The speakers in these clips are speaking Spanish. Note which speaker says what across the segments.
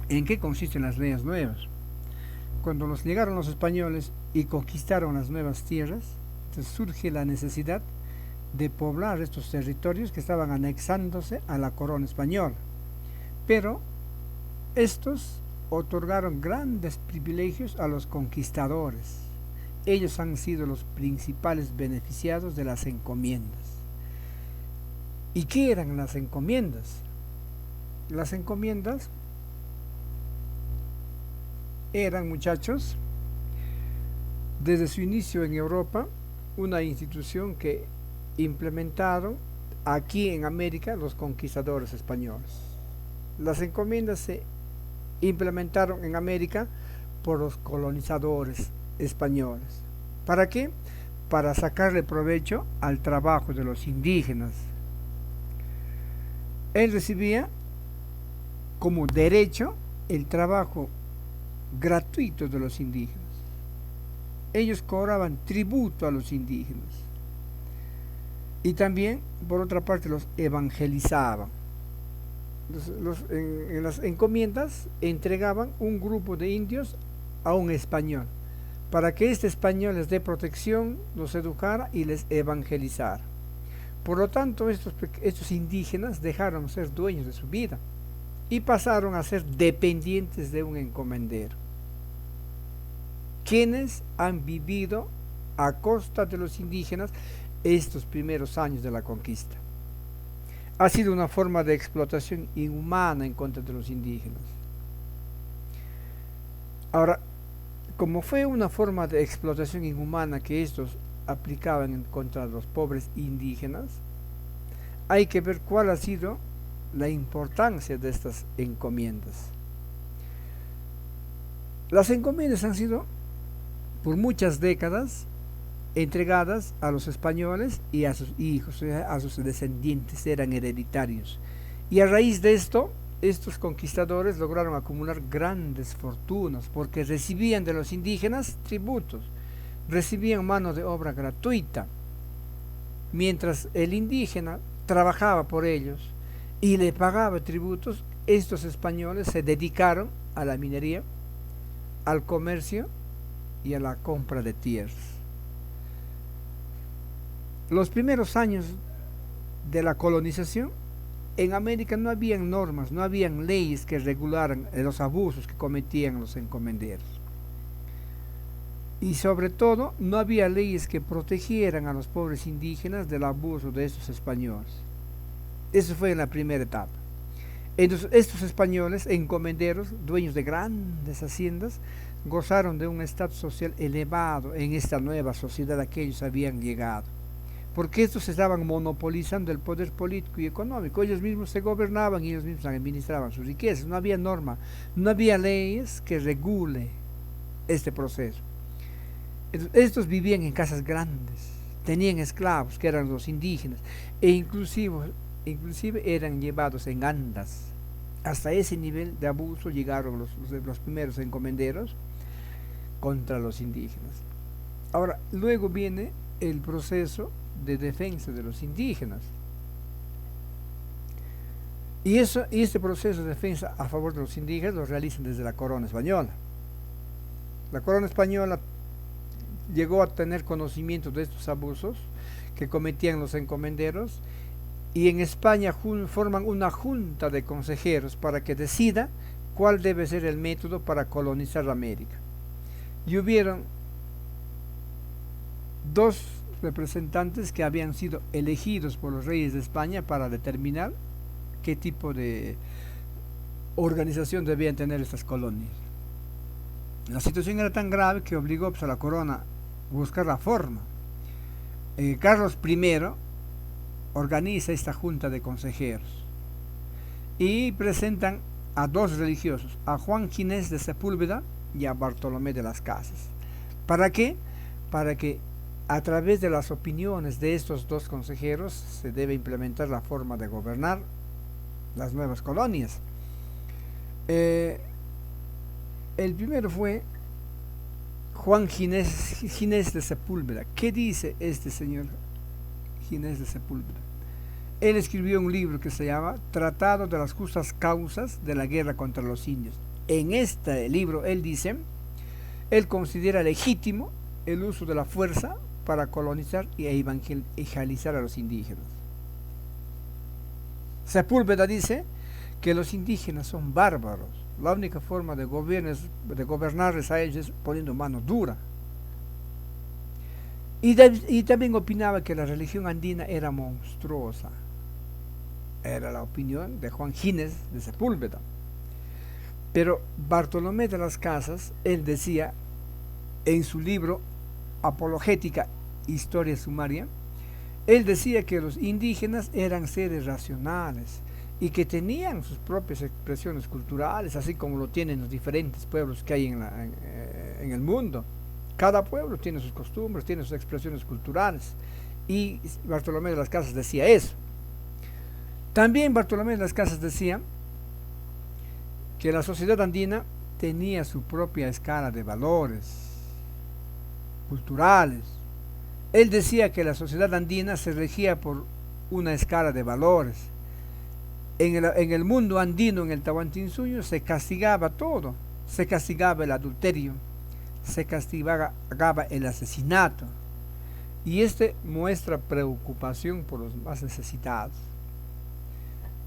Speaker 1: ¿En qué consisten las leyes nuevas? Cuando llegaron los españoles y conquistaron las nuevas tierras, entonces surge la necesidad de poblar estos territorios que estaban anexándose a la corona española. Pero estos otorgaron grandes privilegios a los conquistadores. Ellos han sido los principales beneficiados de las encomiendas. ¿Y qué eran las encomiendas? Las encomiendas eran, muchachos, desde su inicio en Europa, una institución que implementaron aquí en América los conquistadores españoles. Las encomiendas se implementaron en América por los colonizadores españoles. ¿Para qué? Para sacarle provecho al trabajo de los indígenas. Él recibía como derecho el trabajo gratuito de los indígenas. Ellos cobraban tributo a los indígenas. Y también, por otra parte, los evangelizaban. En las encomiendas entregaban un grupo de indios a un español, para que este español les dé protección, los educara y les evangelizara. Por lo tanto, estos indígenas dejaron de ser dueños de su vida y pasaron a ser dependientes de un encomendero, quienes han vivido a costa de los indígenas estos primeros años de la conquista. Ha sido una forma de explotación inhumana en contra de los indígenas. Ahora, como fue una forma de explotación inhumana que estos aplicaban en contra de los pobres indígenas, hay que ver cuál ha sido la importancia de estas encomiendas. Las encomiendas han sido por muchas décadas entregadas a los españoles y a sus hijos, a sus descendientes, eran hereditarios. Y a raíz de esto, estos conquistadores lograron acumular grandes fortunas porque recibían de los indígenas tributos, recibían mano de obra gratuita, mientras el indígena trabajaba por ellos y le pagaba tributos. Estos españoles se dedicaron a la minería, al comercio y a la compra de tierras. Los primeros años de la colonización, en América no habían normas, no habían leyes que regularan los abusos que cometían los encomenderos. Y sobre todo, no había leyes que protegieran a los pobres indígenas del abuso de estos españoles. Eso fue en la primera etapa. Entonces, estos españoles, encomenderos, dueños de grandes haciendas, gozaron de un estatus social elevado en esta nueva sociedad a que ellos habían llegado, porque estos estaban monopolizando el poder político y económico. Ellos mismos se gobernaban y ellos mismos administraban sus riquezas. No había norma, no había leyes que regule este proceso. Entonces, estos vivían en casas grandes, tenían esclavos que eran los indígenas, e inclusive eran llevados en andas. Hasta ese nivel de abuso llegaron los primeros encomenderos contra los indígenas. Ahora, luego viene el proceso de defensa de los indígenas. Y este proceso de defensa a favor de los indígenas lo realizan desde la corona española. La corona española llegó a tener conocimiento de estos abusos que cometían los encomenderos, y en España forman una junta de consejeros para que decida cuál debe ser el método para colonizar América. Y hubieron dos representantes que habían sido elegidos por los reyes de España para determinar qué tipo de organización debían tener estas colonias. La situación era tan grave que obligó, pues, a la corona a buscar la forma. Carlos I organiza esta junta de consejeros y presentan a dos religiosos, a Juan Ginés de Sepúlveda y a Bartolomé de las Casas. ¿Para qué? Para que a través de las opiniones de estos dos consejeros se debe implementar la forma de gobernar las nuevas colonias. El primero fue Juan Ginés de Sepúlveda. ¿Qué dice este señor Ginés de Sepúlveda? Él escribió un libro que se llama Tratado de las justas causas de la guerra contra los indios. en este libro él dice, él considera legítimo el uso de la fuerza para colonizar y evangelizar a los indígenas. Sepúlveda dice que los indígenas son bárbaros. La única forma de gobernarles a ellos es poniendo mano dura. Y también opinaba que la religión andina era monstruosa. Era la opinión de Juan Gines de Sepúlveda. Pero Bartolomé de las Casas, él decía en su libro Apologética, Historia Sumaria, él decía que los indígenas eran seres racionales y que tenían sus propias expresiones culturales, así como lo tienen los diferentes pueblos que hay en el mundo. Cada pueblo tiene sus costumbres, tiene sus expresiones culturales. Y Bartolomé de las Casas decía eso. También Bartolomé de las Casas decía que la sociedad andina tenía su propia escala de valores culturales. Él decía que la sociedad andina se regía por una escala de valores. En el mundo andino, en el Tahuantinsuyo, se castigaba todo. Se castigaba el adulterio, se castigaba el asesinato. Y este muestra preocupación por los más necesitados.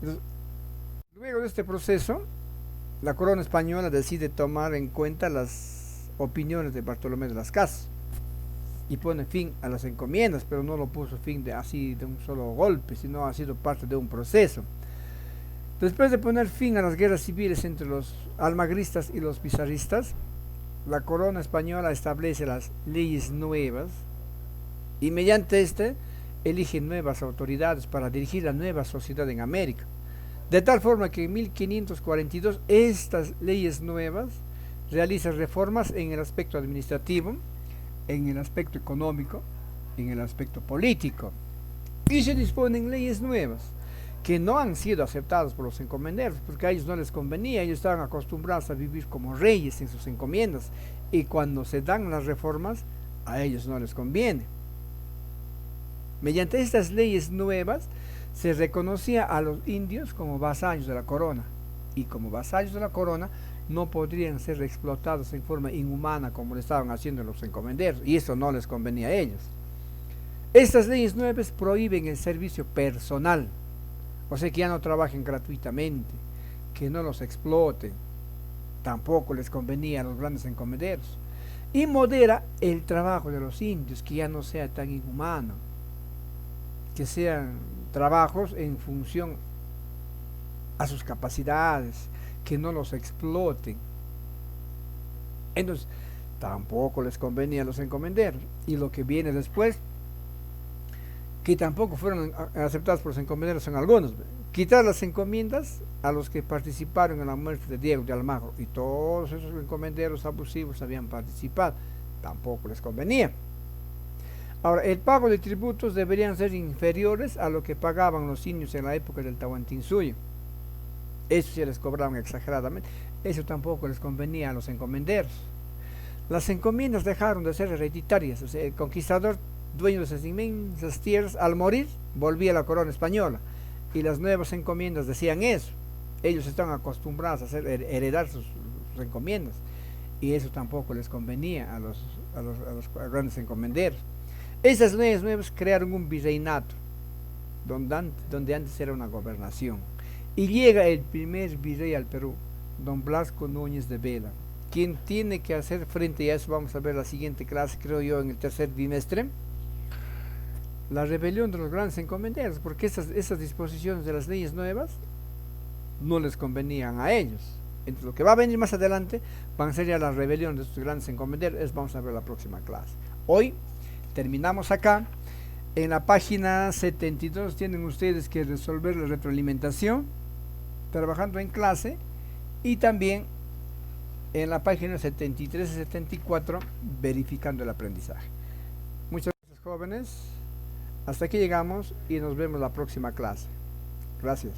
Speaker 1: Entonces, luego de este proceso, la corona española decide tomar en cuenta las opiniones de Bartolomé de las Casas y pone fin a las encomiendas, pero no lo puso fin así de un solo golpe, sino ha sido parte de un proceso. Después de poner fin a las guerras civiles entre los almagristas y los pizarristas, la corona española establece las leyes nuevas y mediante este elige nuevas autoridades para dirigir la nueva sociedad en América. De tal forma que en 1542 estas leyes nuevas realizan reformas en el aspecto administrativo, en el aspecto económico, en el aspecto político. Y se disponen leyes nuevas que no han sido aceptadas por los encomenderos, porque a ellos no les convenía, ellos estaban acostumbrados a vivir como reyes en sus encomiendas, y cuando se dan las reformas, a ellos no les conviene. Mediante estas leyes nuevas, se reconocía a los indios como vasallos de la corona, y como vasallos de la corona, no podrían ser explotados en forma inhumana como lo estaban haciendo los encomenderos, y eso no les convenía a ellos. Estas leyes nuevas prohíben el servicio personal, o sea que ya no trabajen gratuitamente, que no los exploten, tampoco les convenía a los grandes encomenderos, y modera el trabajo de los indios, que ya no sea tan inhumano, que sean trabajos en función a sus capacidades, que no los exploten. Entonces, tampoco les convenía a los encomenderos. Y lo que viene después, que tampoco fueron aceptados por los encomenderos son algunos, quitar las encomiendas a los que participaron en la muerte de Diego de Almagro, y todos esos encomenderos abusivos habían participado, tampoco les convenía. Ahora, el pago de tributos deberían ser inferiores a lo que pagaban los indios en la época del Tahuantinsuyo. Eso sí les cobraban exageradamente. Eso tampoco les convenía a los encomenderos. Las encomiendas dejaron de ser hereditarias. O sea, el conquistador, dueño de esas inmensas tierras, al morir, volvía a la corona española. Y las nuevas encomiendas decían eso. Ellos están acostumbrados a heredar sus encomiendas. Y eso tampoco les convenía a los grandes encomenderos. Esas leyes nuevas crearon un virreinato, donde antes era una gobernación. Y llega el primer virrey al Perú, don Blasco Núñez de Vela, quien tiene que hacer frente a eso. Vamos a ver la siguiente clase, creo yo, en el tercer bimestre, la rebelión de los grandes encomenderos, porque esas disposiciones de las leyes nuevas no les convenían a ellos. Entonces, lo que va a venir más adelante van a ser ya la rebelión de estos grandes encomenderos. Eso vamos a ver la próxima clase. Hoy terminamos acá. En la página 72 tienen ustedes que resolver la retroalimentación trabajando en clase, y también en la página 73 y 74 verificando el aprendizaje. Muchas gracias, jóvenes. Hasta aquí llegamos y nos vemos la próxima clase. Gracias.